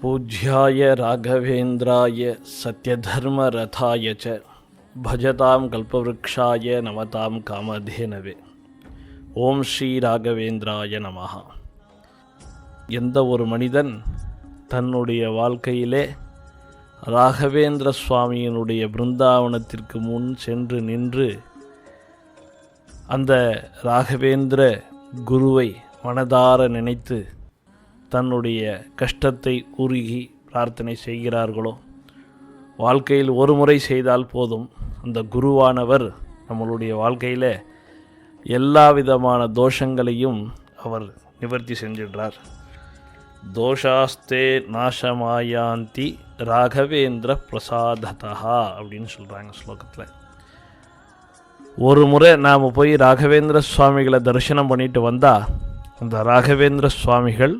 पूज्याय राघवेन्द्राय सत्यधर्मरथाय च भजतां कल्पवृक्षाय नमतां कामधेनवे ஓம் ஸ்ரீ ராகவேந்திராய நமஹ. எந்த ஒரு மனிதன் தன்னுடைய வாழ்க்கையிலே ராகவேந்திர சுவாமியினுடைய பிருந்தாவனத்திற்கு முன் சென்று நின்று அந்த ராகவேந்திர குருவை மனதார நினைத்து தன்னுடைய கஷ்டத்தை உருகி பிரார்த்தனை செய்கிறார்களோ, வாழ்க்கையில் ஒரு முறை செய்தால் போதும், அந்த குருவானவர் நம்மளுடைய வாழ்க்கையில் எல்லா விதமான தோஷங்களையும் அவர் நிவர்த்தி செஞ்சிடுறார். தோஷாஸ்தே நாசமாயாந்தி ராகவேந்திர பிரசாததா அப்படின்னு சொல்கிறாங்க ஸ்லோகத்தில். ஒரு முறை நாம் போய் ராகவேந்திர சுவாமிகளை தரிசனம் பண்ணிட்டு வந்தால் அந்த ராகவேந்திர சுவாமிகள்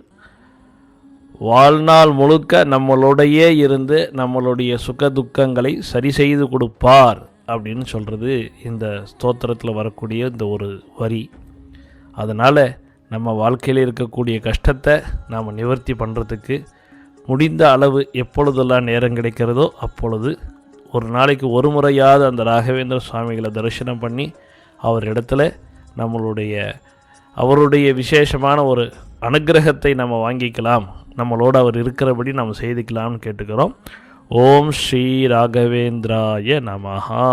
வாழ்நாள் முழுக்க நம்மளோடையே இருந்து நம்மளுடைய சுக துக்கங்களை சரி செய்து கொடுப்பார் அப்படின்னு சொல்கிறது இந்த ஸ்தோத்திரத்தில் வரக்கூடிய இந்த ஒரு வரி. அதனால் நம்ம வாழ்க்கையில் இருக்கக்கூடிய கஷ்டத்தை நாம் நிவர்த்தி பண்ணுறதுக்கு முடிந்த அளவு எப்பொழுதெல்லாம் நேரம் கிடைக்கிறதோ அப்பொழுது ஒரு நாளைக்கு ஒரு முறையாவது அந்த ராகவேந்திர சுவாமிகளை தரிசனம் பண்ணி அவரிடத்துல அவருடைய விசேஷமான ஒரு அனுக்கிரகத்தை நம்ம வாங்கிக்கலாம், நம்மளோடு அவர் இருக்கிறபடி நம்ம செய்துக்கலாம்னு கேட்டுக்கிறோம். ஓம் ஸ்ரீ ராகவேந்திராய நமஹா.